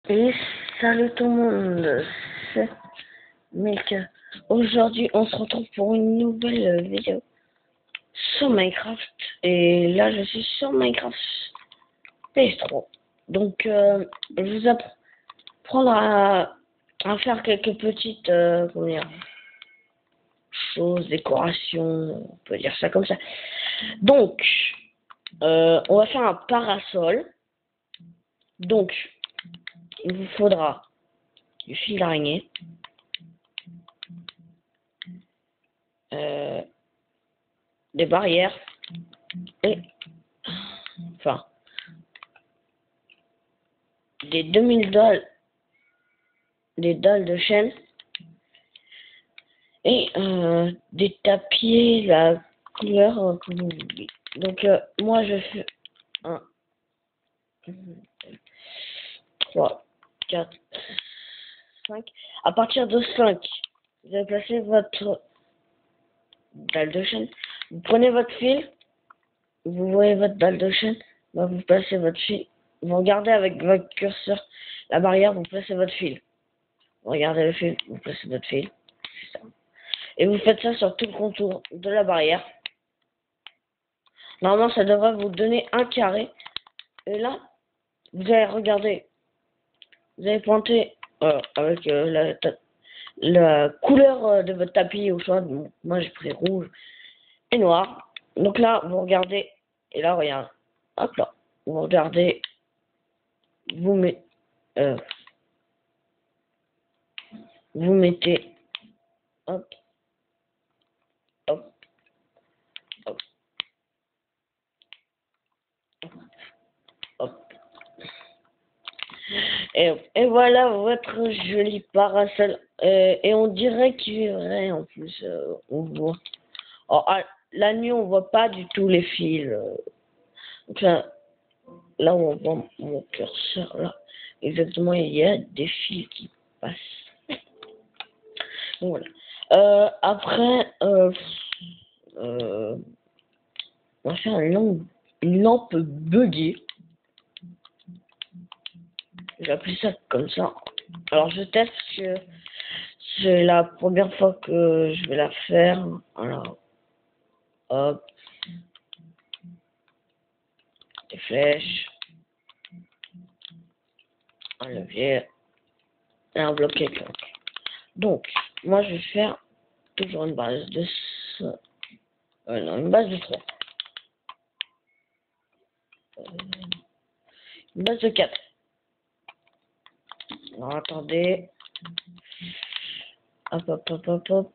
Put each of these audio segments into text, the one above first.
Et salut tout le monde, c'est Milk. Aujourd'hui, on se retrouve pour une nouvelle vidéo sur Minecraft. Et là, je suis sur Minecraft PS3. Donc, je vous apprendre à faire quelques petites comment dire, choses, décorations, on peut dire ça comme ça. Donc, on va faire un parasol. Donc, il vous faudra du fil d'araignée. Des barrières et enfin des 2000 dalles, des dalles de chêne et des tapis, la couleur que vous voulez. Donc moi je fais 1, 3, 4, 5. À partir de 5, vous allez placer votre dalle de chêne. Vous prenez votre fil, vous voyez votre dalle de chêne, bah, vous placez votre fil. Vous regardez avec votre curseur la barrière, vous placez votre fil. Vous regardez le fil, vous placez votre fil. Et vous faites ça sur tout le contour de la barrière. Normalement, ça devrait vous donner un carré. Et là, vous allez regarder. Vous allez pointer avec la couleur de votre tapis au choix. Bon, moi, j'ai pris rouge et noir. Donc là, vous regardez. Et là, regarde. Hop là. Vous regardez. Vous mettez. Vous mettez. Hop. Hop. Hop. Hop. Et voilà votre joli parasol. Et on dirait qu'il est vrai en plus. On voit. Oh, la nuit, on voit pas du tout les fils. Donc là où on voit mon curseur, là, exactement, il y a des fils qui passent. Donc, voilà. Après, on va faire une lampe buggée. J'ai appelé ça comme ça. Alors je teste que c'est la première fois que je vais la faire. Alors, hop, des flèches, un levier et un bloc quelconque. Donc, moi je vais faire toujours une base de non, une base de 3. Une base de 4. Alors attendez. Hop, hop, hop, hop, hop.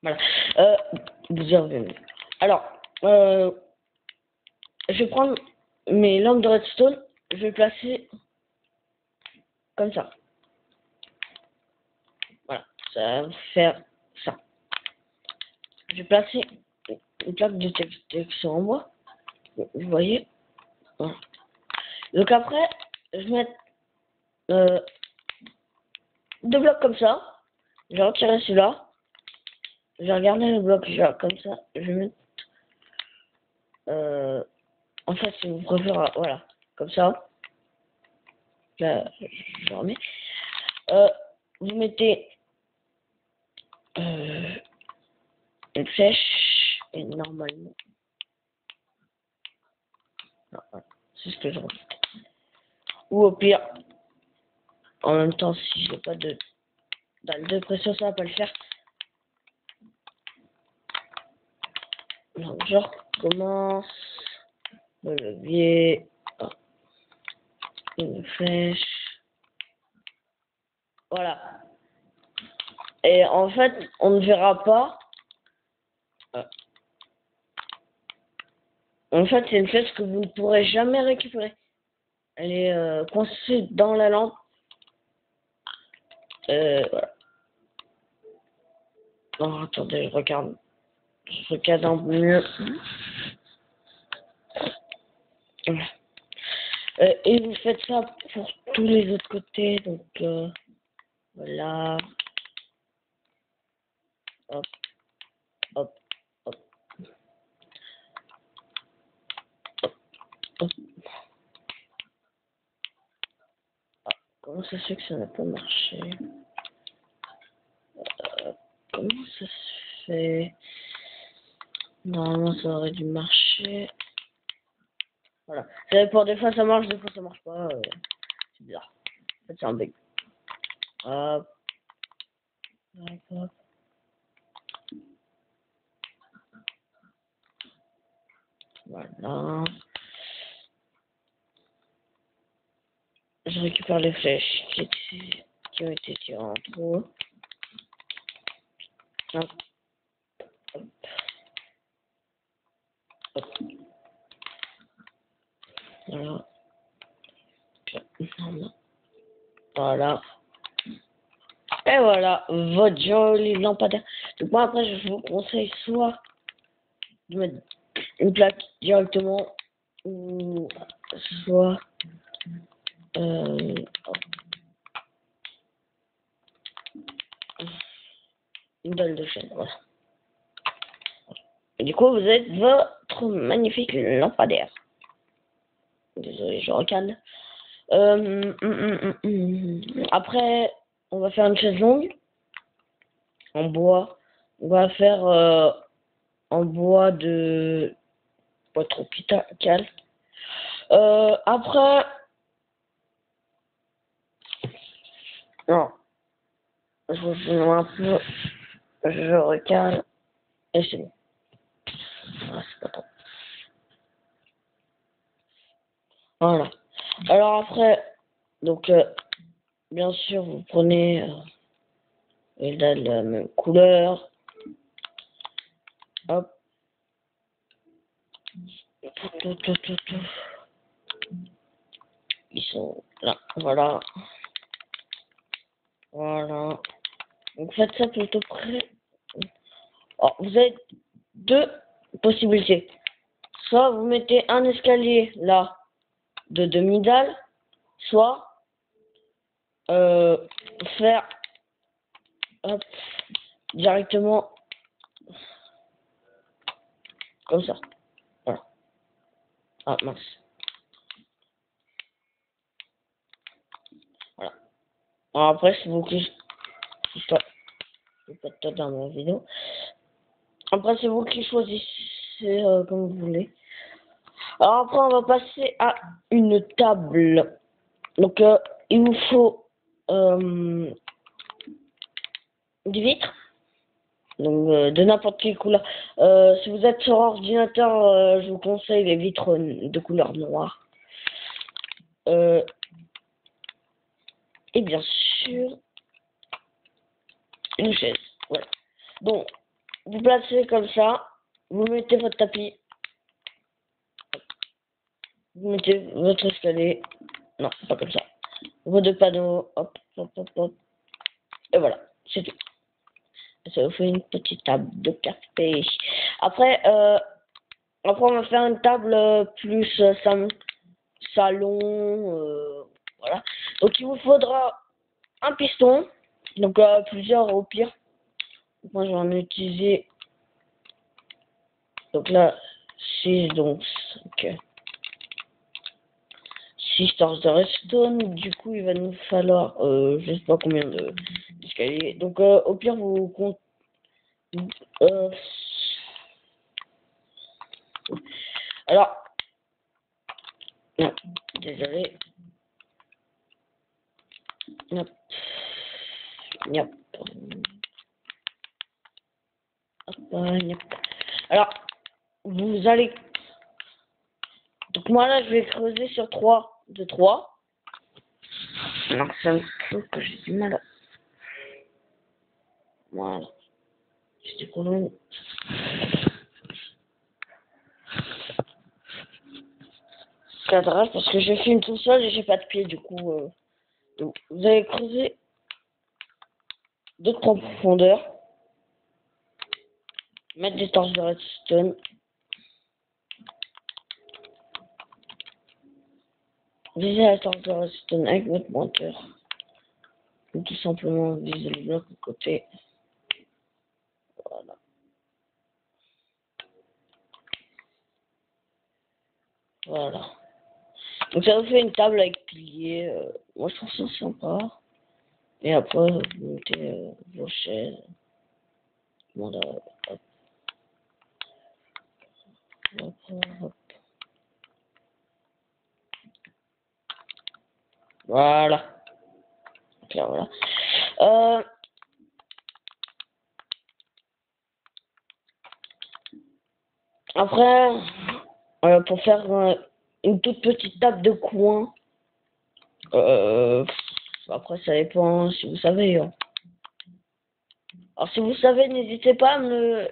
Voilà. Vous avez... Alors, je vais prendre mes lampes de redstone. Je vais placer comme ça. Voilà. Ça va faire ça. Je vais placer une plaque de texture en bois. Vous voyez. Voilà. Donc après, je vais mettre 2 blocs comme ça. Je vais retirer celui-là. Je vais regarder le bloc comme ça. Je vais mettre... en fait, si vous préférez, voilà, comme ça. Là, je remets. Vous mettez une flèche et normalement, voilà, c'est ce que je remets. Ou au pire, en même temps, si je n'ai pas de dalle de pression, ça va pas le faire. Donc, je recommence. Le levier, une flèche. Voilà. Et en fait, on ne verra pas. En fait, c'est une flèche que vous ne pourrez jamais récupérer. Elle est coincée dans la lampe. Voilà. Non, attendez, je regarde. Je regarde un peu mieux. Voilà. Et vous faites ça pour tous les autres côtés. Donc, voilà. hop, hop, hop, hop, hop. Ah, comment ça se fait que ça n'a pas marché? Comment ça se fait? Normalement, ça aurait dû marcher. Voilà. Ça dépend, des fois ça marche, des fois ça marche pas. C'est bizarre. En fait, c'est un bug. Hop. Hop. Voilà. Je récupère les flèches qui ont été tirées en trop. Hop. Hop. Hop. Voilà. Voilà. Et voilà, votre jolie lampadaire. Donc moi après je vous conseille soit de mettre une plaque directement ou soit une dalle de chaîne. Voilà. Et du coup vous êtes votre magnifique lampadaire. Désolé, je recale. Après, on va faire une chaise longue en bois. On va faire en bois de bois tropical. Après, non, je vous filme un peu, je recale et c'est bon. Ah, c'est pas trop. Voilà. Alors après, donc bien sûr, vous prenez les dalles de la même couleur. Hop. Tout. Ils sont là. Voilà. Voilà. Donc faites ça plutôt près. Oh, vous avez deux possibilités. Soit vous mettez un escalier là de demi-dalle, soit faire hop, directement comme ça. Voilà. Ah mince. Voilà. Alors après, c'est vous qui... Je vais pas être dans ma vidéo. Après, c'est vous qui choisissez comme vous voulez. Alors après, on va passer à une table. Donc, il vous faut des vitres. Donc, de n'importe quelle couleur. Si vous êtes sur ordinateur, je vous conseille les vitres de couleur noire. Et bien sûr, une chaise. Voilà. Donc, vous placez comme ça. Vous mettez votre tapis. Vous mettez votre escalier. Non, pas comme ça. Vos deux panneaux. Hop, hop, hop, hop. Et voilà, c'est tout. Ça vous fait une petite table de café. Après, après on va faire une table plus salon. Voilà. Donc il vous faudra un piston. Donc plusieurs au pire. Moi j'en ai utilisé. Donc là, 6, donc 5. 6 torches de redstone, du coup il va nous falloir je sais pas combien d'escaliers. Donc au pire vous comptez alors non, désolé. Yep. Yep. Yep. Alors vous allez, donc moi là je vais creuser sur 3 de 3. Alors c'est un peu que j'ai du mal à... Voilà. J'ai des problèmes. Cadrage parce que je filme tout seul et j'ai pas de pied du coup. Donc vous allez creuser de 3 profondeurs. Mettre des torches de redstone. Viser la torche de redstone avec votre pointeur. Ou tout simplement viser le bloc à côté. Voilà. Donc ça vous fait une table avec piliers. Moi je trouve ça sympa. Et après vous mettez vos chaises. Voilà. Hop, hop, hop. Voilà. Donc là, voilà. Après, pour faire une toute petite table de coin, après ça dépend si vous savez. Hein. Alors si vous savez, n'hésitez pas à me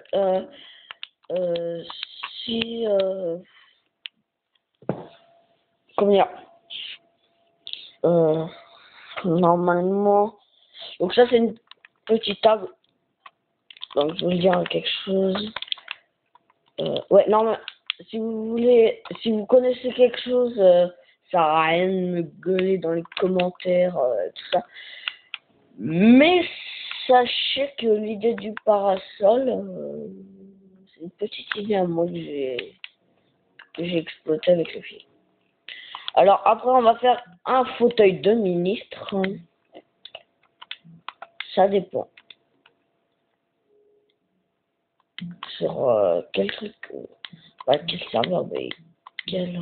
si comment dire normalement. Donc ça c'est une petite table. Donc je vais vous dire quelque chose. Ouais, non, si vous voulez, si vous connaissez quelque chose, ça sert à rien de me gueuler dans les commentaires, tout ça. Mais sachez que l'idée du parasol, c'est une petite idée à moi que j'ai exploité avec le fil. Alors après, on va faire un fauteuil de ministre. Ça dépend. Sur quel truc, quel serveur, mais quel...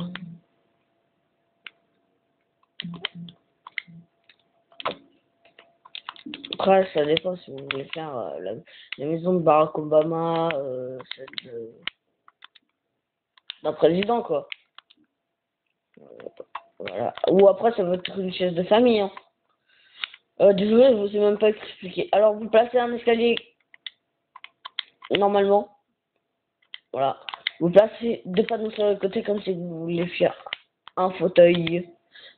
Après, ça dépend si vous voulez faire la maison de Barack Obama, celle d'un président, quoi. Voilà. Ou après, ça va être une chaise de famille. Hein. Désolé, je vous ai même pas expliqué. Alors, vous placez un escalier normalement. Voilà. Vous placez deux panneaux sur le côté comme si vous voulez faire un fauteuil.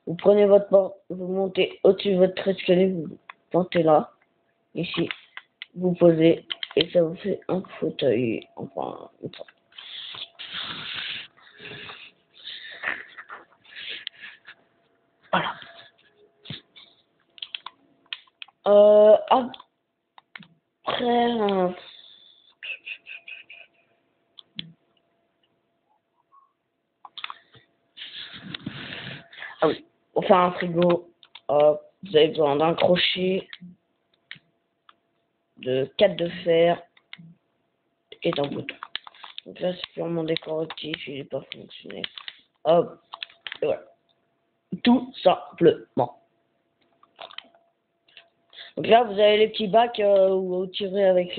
Vous prenez votre porte, vous montez au-dessus de votre escalier, vous plantez là, ici. Vous posez et ça vous fait un fauteuil. Enfin, voilà. Après, ah oui, pour faire un frigo, vous avez besoin d'un crochet, de 4 de fer et d'un bouton. Donc là, c'est purement décoratif, il n'est pas fonctionné. Hop, et voilà. Tout simplement. Donc là, vous avez les petits bacs où vous tirez avec...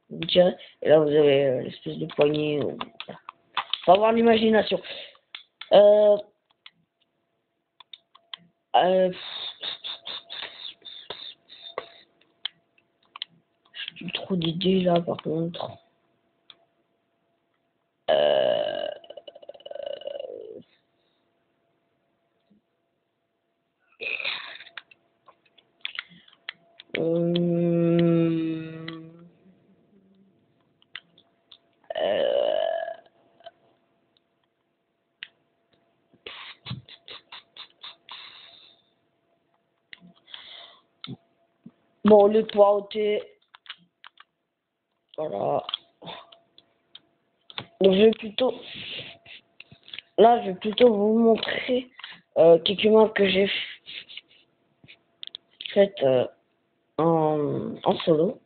vous tirez, et là, vous avez l'espèce de poignée. Voilà. Faut avoir l'imagination. J'ai plus trop d'idées là, par contre. Bon, le poireauté. Voilà. Donc, je vais plutôt... Là, je vais plutôt vous montrer quelques maps que j'ai faites en solo.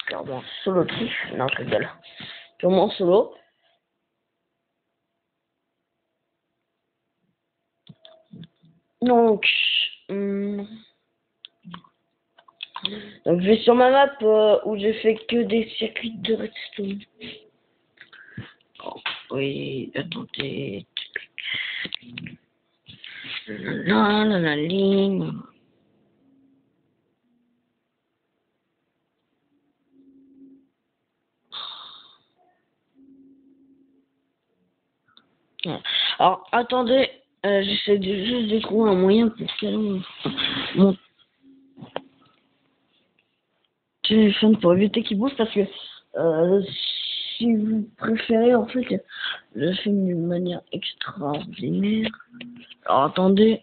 Clairement, solo triche. Non, je rigole. Purement solo. Donc, donc, je vais sur ma map où j'ai fait que des circuits de redstone. Oh, oui, attendez. La ligne. Alors, attendez, j'essaie juste de trouver un moyen pour caler mon téléphone pour éviter qu'il bouge parce que si vous préférez, en fait, je filme d'une manière extraordinaire. Alors, attendez.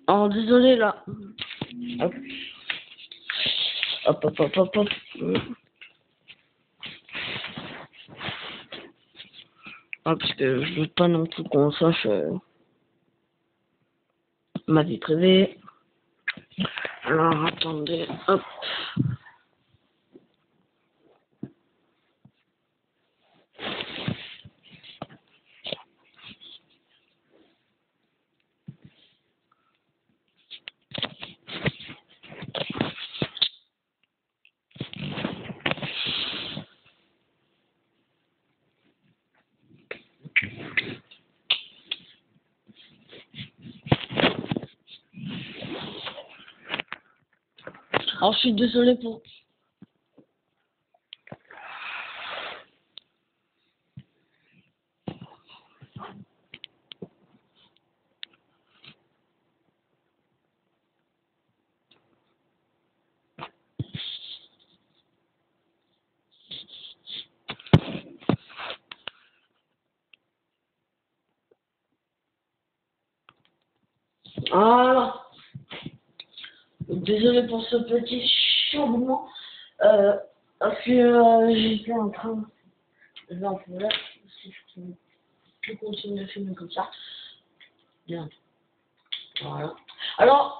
Oh, désolé, là. Hop. Hop, hop, hop, hop, hop. Ah, parce que je veux pas non plus qu'on sache ma vie privée. Alors, attendez, hop. Alors, je suis désolé pour... Ah, désolé pour ce petit chamboulement. Parce que j'étais en train de l'enlever. Si je peux continuer à filmer comme ça. Bien. Voilà. Alors,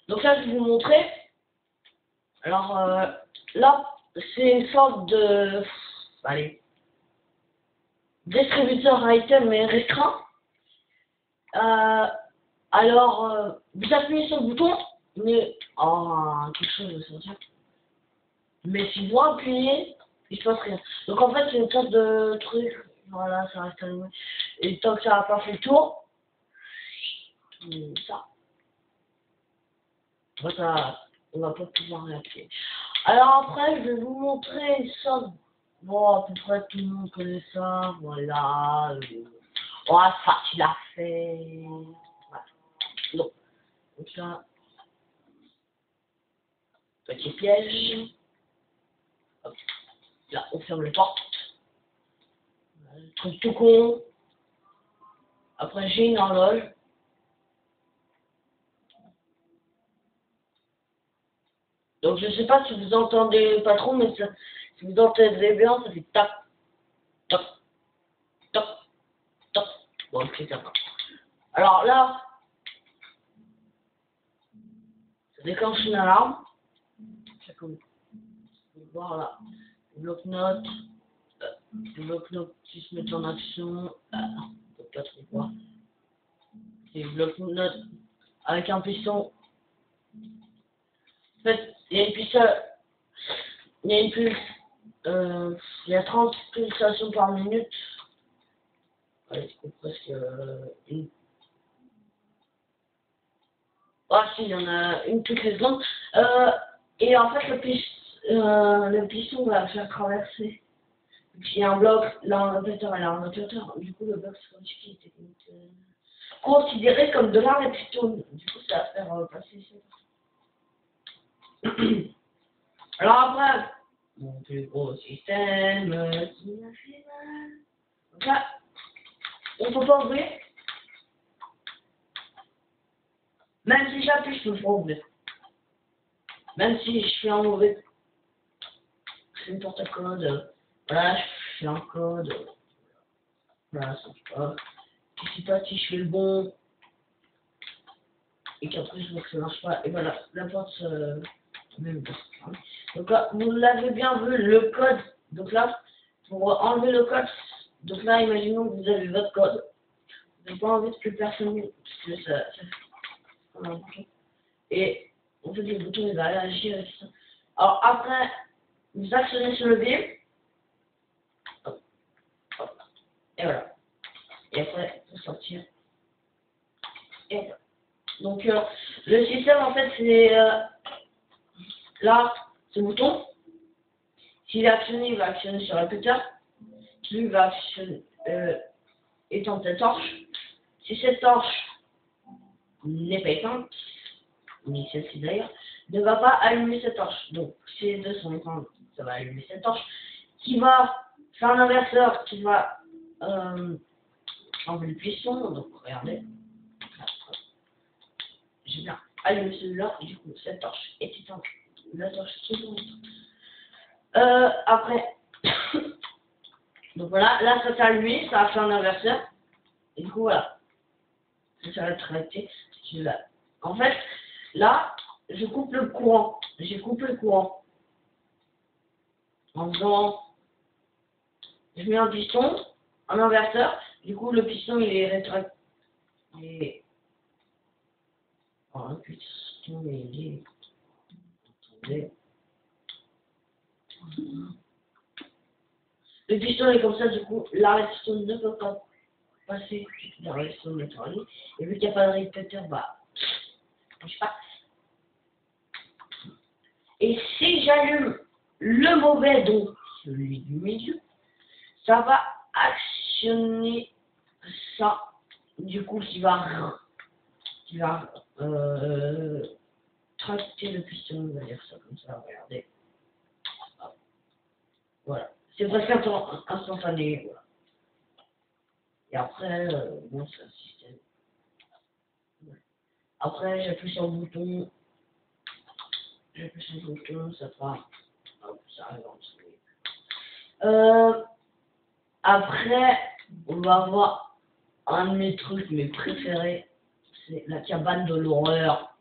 donc là, je vais vous montrer. Alors, là, c'est une sorte de... Allez. Distributeur à item mais restreint. Alors, vous appuyez sur le bouton, mais... Oh, quelque chose de sortir. Mais si vous appuyez, il se passe rien. Donc en fait, c'est une sorte de truc. Voilà, ça reste allumé. Et tant que ça n'a pas fait le tour, ça. Ça, on va pas pouvoir réappuyer. Alors après, je vais vous montrer ça. Bon, à peu près tout le monde connaît ça. Voilà. Oh, facile à faire. Voilà. Donc là, petit piège. Hop. Là, on ferme les portes. Le truc tout con. Après, j'ai une horloge. Donc, je sais pas si vous entendez pas trop, mais ça, si vous entendez bien, ça fait tac, tac, tac, tac. Bon, ok, ça va. Alors là, ça déclenche une alarme. C'est comme, vous pouvez voir là, bloc-notes, bloc-notes qui se mettent en action. On peut pas trop voir. C'est bloc-notes avec un piston. En fait, il y a une pulsation, il y a une pulse, il y a 30 pulsations par minute. Ouais, c'est presque une... Ah si, il y en a une toutes les secondes. Et en fait, le piston va faire traverser. Il y a un bloc, l'ordinateur et l'ordinateur. Du coup, le bloc, c'est comme si était considéré comme de l'arrêt de piston. Du coup, ça va faire passer ça. Alors après, mon plus gros système qui m'a fait mal. Donc là, on peut pas ouvrir. Même si j'appuie, je peux pas ouvrir. Même si je fais un mauvais, je fais une porte-code. Voilà, je fais un code. Voilà, ça marche pas. Je sais pas si je fais le bon. Et qu'après je vois que ça marche pas. Et voilà, la porte même pas. Donc là, vous l'avez bien vu, le code. Donc là, pour enlever le code, donc là, imaginons que vous avez votre code. Vous n'avez pas envie que personne, parce que ça fait un bouton. Et en fait, le bouton il va réagir et tout ça. Alors après, vous actionnez sur le levier. Hop, hop, et voilà. Et après, vous sortir. Et voilà. Donc le système en fait c'est là, ce bouton. S'il est actionné, il va actionner sur répéteur. Lui va actionner, éteindre cette torche. Si cette torche n'est pas éteinte, ni celle-ci d'ailleurs, ne va pas allumer cette torche. Donc si les deux sont éteintes, ça va allumer cette torche. Qui va faire un inverseur qui va enlever le piston. Donc regardez. J'ai bien allumé celui-là, du coup cette torche est éteinte. La torche est toujours éteinte. Après, Donc voilà, là ça s'est allumé, ça a fait un inverseur. Et du coup voilà, ça s'arrête arrêté. En fait, là, je coupe le courant. J'ai coupé le courant. En faisant, je mets un piston, un inverseur. Du coup le piston il est rétracté. Oh, le piston il est... Attendez. Le piston est comme ça, du coup, la résistance ne peut pas passer la résistance naturelle. Et vu qu'il n'y a pas de répéteur, bah, je sais pas. Et si j'allume le mauvais, donc celui du milieu, ça va actionner ça, du coup, qui va tracter le piston, on va dire ça comme ça, regardez. Hop. Voilà. C'est presque instantané, voilà. Et après, bon, c'est un système. Après, j'appuie sur le bouton. Ça fera. Hop, ça arrive en dessous. Après, on va avoir un de mes trucs, mes préférés. C'est la cabane de l'horreur.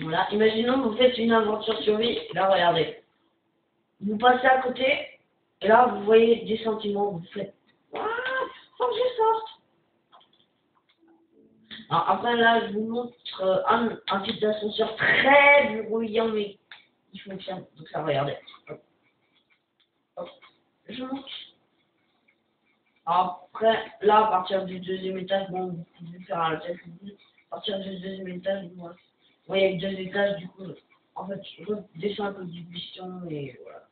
Voilà, imaginons que vous faites une aventure survie. Là, regardez. Vous passez à côté. Et là, vous voyez des sentiments. Vous faites. Ah, faut que je sorte. Alors, après, là, je vous montre un type d'ascenseur très bruyant, mais il fonctionne. Donc, ça, regardez. Hop. Hop. Je monte. Après, là, à partir du deuxième étage, bon, vous pouvez faire à la tête. À partir du deuxième étage, moi, il y a 2 étages, du coup, en fait, je descends un peu du piston et voilà.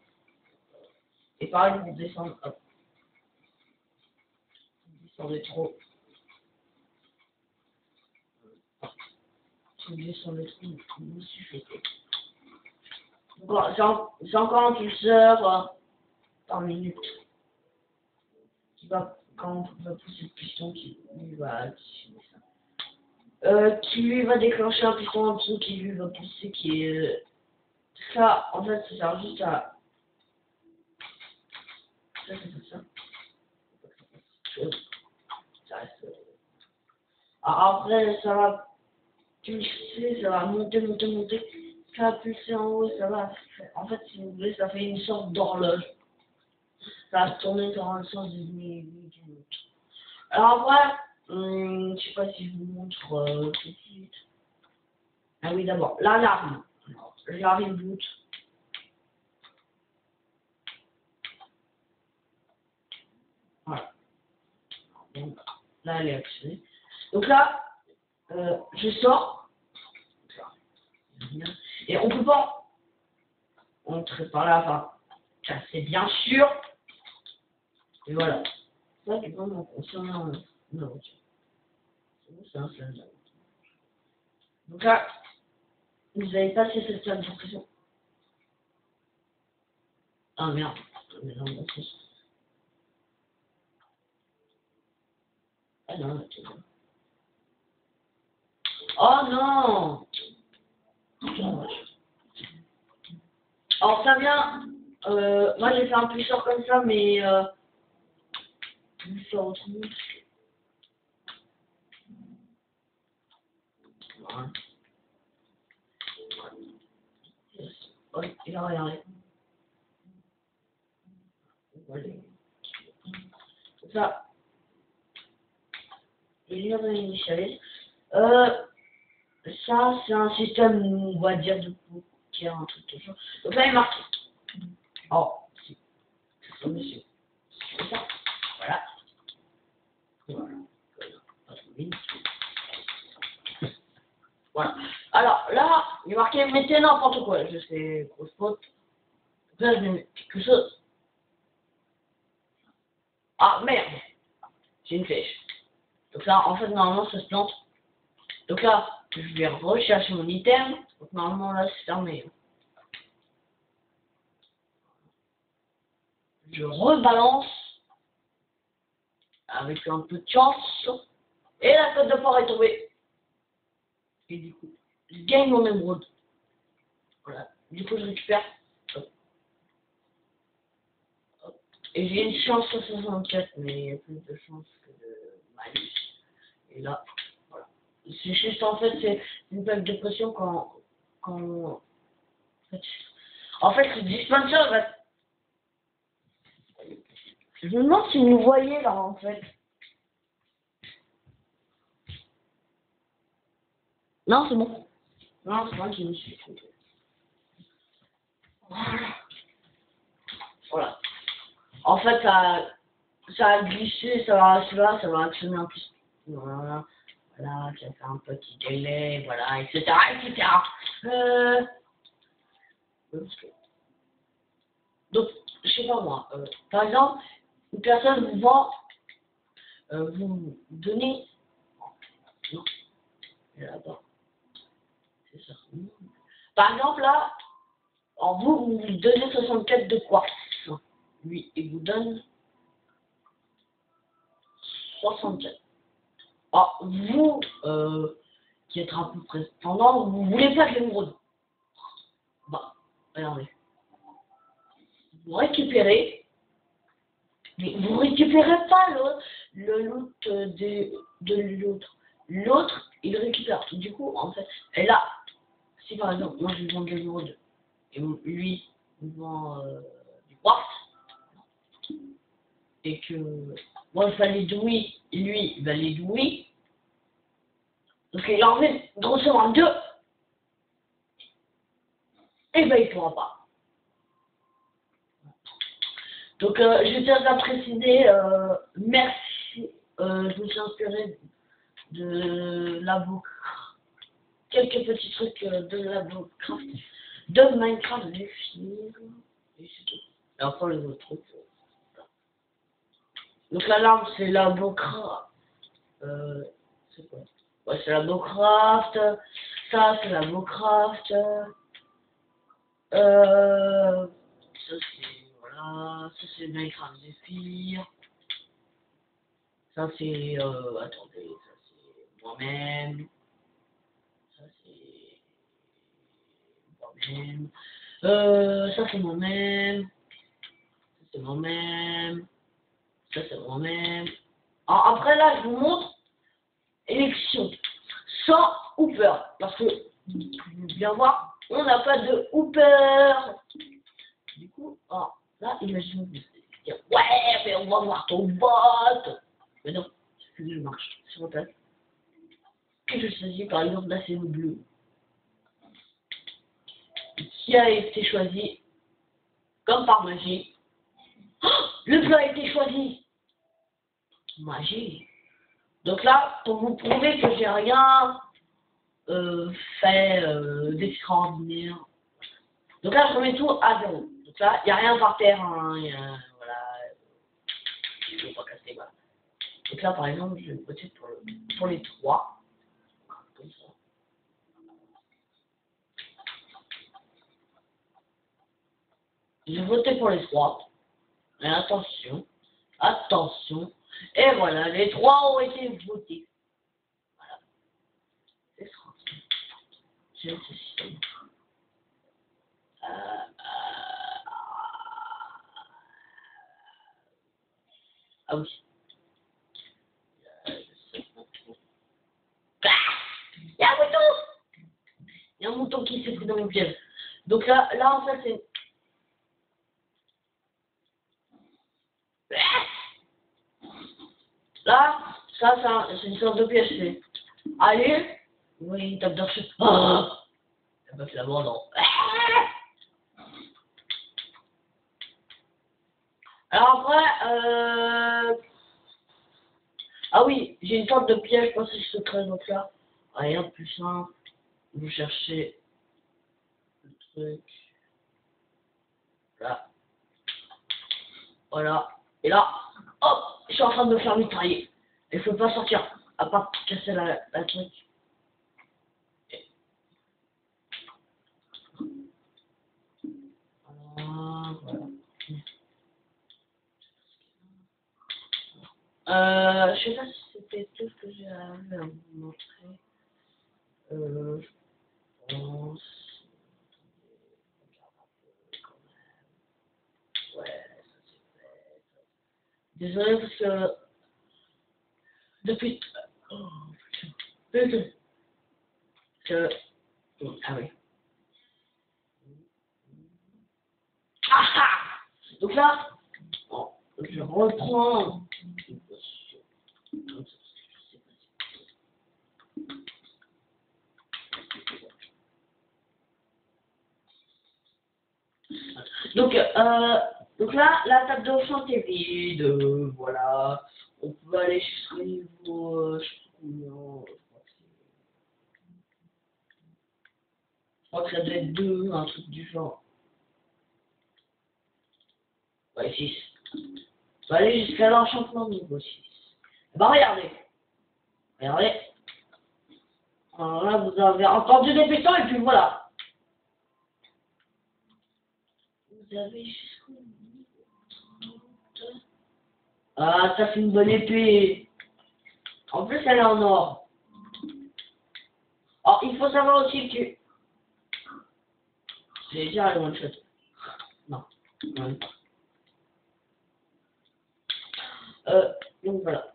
Et pareil, pour descendre, hop. Vous descendez trop. Si vous descendez trop, vous suffisez. C'est encore un pulseur par minute qui va, quand on va pousser le piston, qui lui va qui lui va déclencher un piston en dessous, qui lui va pousser, qui est ça, en fait, ça sert juste à ça. Ça reste. Alors après, ça va pulser, ça va monter. Ça va pulser en haut, ça va. En fait, si vous voulez, ça fait une sorte d'horloge. Ça va tourner dans le sens du minute. Alors après, je sais pas si je vous montre tout de suite. Ah oui, d'abord, l'alarme. J'arrive boot. Voilà. Donc, là, elle est actionnée. Donc là, je sors. Et on peut pas entrer par là. Enfin, ça c'est bien sûr. Et voilà. Ça, c'est vraiment concernant la voiture. C'est un seul. Donc là, vous avez passé cette salle de pression. Ah merde. Mais non, bon, c'est... Ah non, c'est bon. Oh non! Alors ça vient, moi j'ai fait un pulseur comme ça, mais je vais faire autrement. Voilà. Ouais, il va regarder. Voilà. Ça, il vient d'initialiser. Ça, c'est un système, on va dire, de poker, un truc de genre. Donc là, il est marqué. Oh, si. Oh, monsieur. C'est ça. Voilà. Voilà. Pas trop vite. Voilà. Alors là, il est marqué mettez n'importe quoi. Je sais, grosse faute. Donc là, je vais mettre quelque chose. Ah merde, j'ai une flèche. Donc là, en fait, normalement, ça se plante. Donc là, je vais rechercher mon item. Donc normalement, là, c'est fermé. Je rebalance avec un peu de chance. Et la cote de port est tombée. Et du coup, je gagne mon émeraude. Voilà. Du coup, je récupère. Hop. Hop. Et j'ai une chance sur 64, mais il y a plus de chance que de malus. Et là, voilà. C'est juste en fait, c'est une plaque de pression quand en fait, le dispenser va... Je me demande si vous voyez là en fait. Non, c'est bon. Non, c'est moi qui me suis trompé. Voilà. En fait, ça a glissé, ça va actionner un peu. Voilà. Voilà, ça fait un petit délai, voilà, etc. etc. Euh... Donc, je sais pas moi. Par exemple, une personne vous vend, vous donnez. Non, là-bas. C'est ça. Par exemple, là, en vous lui donnez 64 de quoi? Lui, il vous donne 64. Ah, vous, qui êtes à peu près pendant, vous voulez pas de l'émeraude. Bah, regardez. Vous récupérez, mais vous récupérez pas le loot de l'autre. L'autre, il récupère. Du coup, en fait, et là, si par exemple, moi je lui vends de l'émeraude, et lui, il vend du quartz, et que moi je valide oui, et lui il valide oui, donc il a envie de recevoir deux, et ben il pourra pas. Donc je tiens à préciser, merci, je me suis inspiré de quelques petits trucs de Labocraft, de Minecraft, du film, et c'est tout. Et après les autres trucs. Donc l'alarme c'est Labocraft. C'est quoi? Ouais, c'est Labocraft. Ça, c'est Labocraft. Ça, c'est. Voilà. Ça, c'est Minecraft Zephyr. Ça, c'est. Attendez. Ça, c'est moi-même. Ça, c'est. Moi-même. Ça, c'est moi-même. Ça, c'est moi-même. Ça, c'est moi-même. Alors, après, là, je vous montre. Élection. Sans Hooper. Parce que, vous bien voir, on n'a pas de Hooper. Du coup, oh, là, imaginez, vous dire, ouais, mais on va voir ton vote. Mais non, c'est que je marche sur la place. Que je choisis, par exemple, là, c'est le bleu. Qui a été choisi, comme par magie. Oh, le bleu a été choisi. Magie. Donc là, pour vous prouver que j'ai rien fait d'extraordinaire. Donc là, je remets tout à zéro. Donc là, il n'y a rien par terre. Hein, voilà. Je ne vais pas casser. Voilà. Donc là, par exemple, je vais voter pour les trois. Comme ça. J'ai voté pour les trois. Mais attention. Attention. Et voilà, les trois ont été votés. Voilà. C'est ça. J'ai ce système. Ah oui. Il y a un mouton. Il y a un mouton qui s'est pris dans mon piège. Donc là en fait, c'est... Là, ça c'est une sorte de piège. C'est... Allez. Oui, il tape dans le... Oh, il tape l'abandon. Alors après, ah oui, j'ai une sorte de piège passage secret, donc là, rien de plus simple. Vous cherchez le truc. Là. Voilà. Et là, hop, je suis en train de me faire mitrailler. Il ne faut pas sortir, à part casser la truc. Voilà, voilà. Je sais pas si c'était tout ce que j'ai à vous montrer. Je pense. Ouais, ça c'est fait. Désolé parce que depuis... Oh, putain. Que... Ah oui. Ah ah. Donc là, oh, je reprends. Donc là, la table de chant est vide, voilà. On peut aller jusqu'au niveau, je sais pas combien, je crois que ça doit être 2, un truc du genre. Ouais, 6. On peut aller jusqu'à l'enchantement niveau 6. Bah regardez, regardez. Alors là, vous avez entendu des pétons et puis voilà. Vous avez jusqu'au niveau 30. Ah, ça c'est une bonne épée. En plus, elle est en or. Alors, il faut savoir aussi que... J'ai déjà le one shot. Non. Ouais. Donc voilà.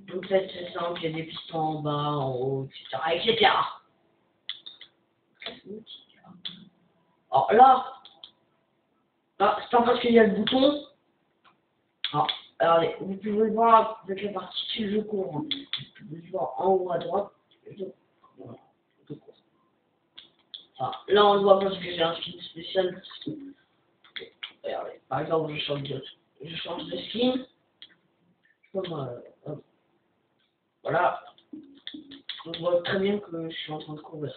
Donc c'est simple, il y a des pistons en bas, en haut, etc. Alors là, c'est pas parce qu'il y a le bouton. Alors, regardez, vous pouvez le voir avec la partie que je cours. Vous pouvez le voir en haut à droite. Voilà, je cours. Enfin, là on le voit parce que j'ai un skin spécial. Regardez, par exemple, je change de skin. Comme, voilà. On voit très bien que je suis en train de courir.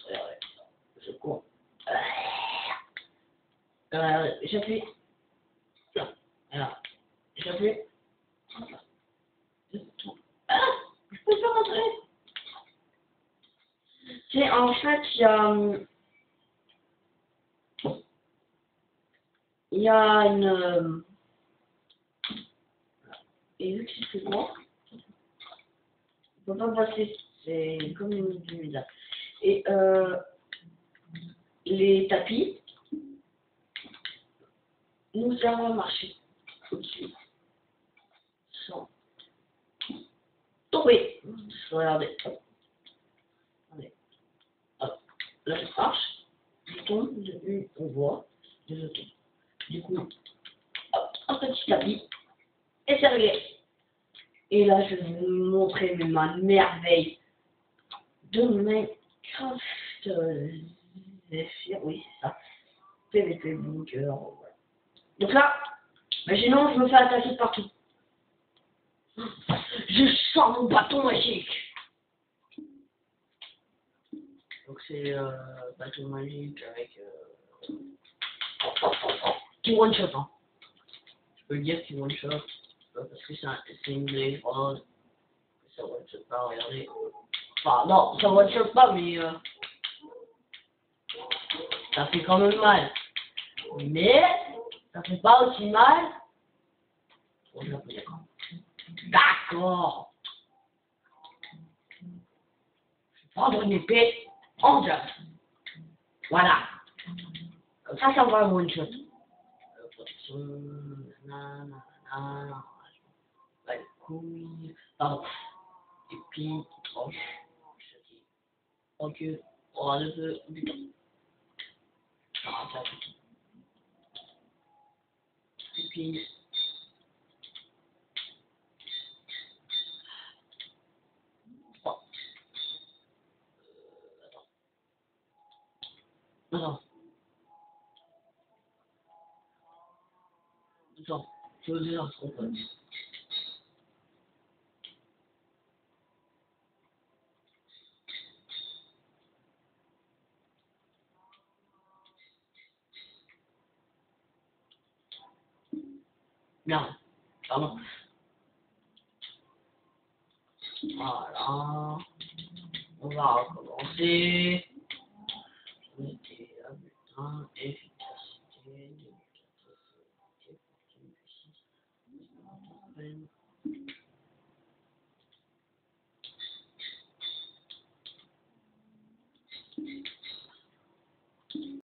Regardez, je cours. J'appuie. Voilà. J'appuie. Ah, je peux pas rentrer. C'est en fait, il y a une... et vu que c'est grand, on peut pas passer. C'est comme une demi-heure. Et les tapis nous servent à marcher au-dessus sans tomber. Regardez. Hop. Regardez. Hop. Là, je marche. Je tombe. On voit. Je tombe. Du coup, hop, un petit tapis. Et c'est réglé. Et là, je vais vous montrer ma merveille de Minecraft Zephyr. Oui, c'est ça. PVP Bunker. Voilà. Donc là, imaginons, je me fais attaquer de partout. Je sors mon bâton magique. Donc c'est bâton magique avec qui one shot. Hein. Je peux le dire qui one shot parce que c'est une blaze rose. Ça one shot pas, regardez. Enfin non, ça one shot pas, mais ça fait quand même mal. Mais ça fait pas aussi mal. Oh, d'accord. Je vais prendre une épée en jump. Voilà. Comme ça va un one shot. Protection, nanana, pas de couilles, pardon. Et puis, tranche, ok, on a deux butons. Ah, ça fait tout. Et puis, trois. Attends, attends, je veux dire ce qu'on peut. Merde, pardon. Voilà, on va recommencer. On était à butin, efficacité, 2014,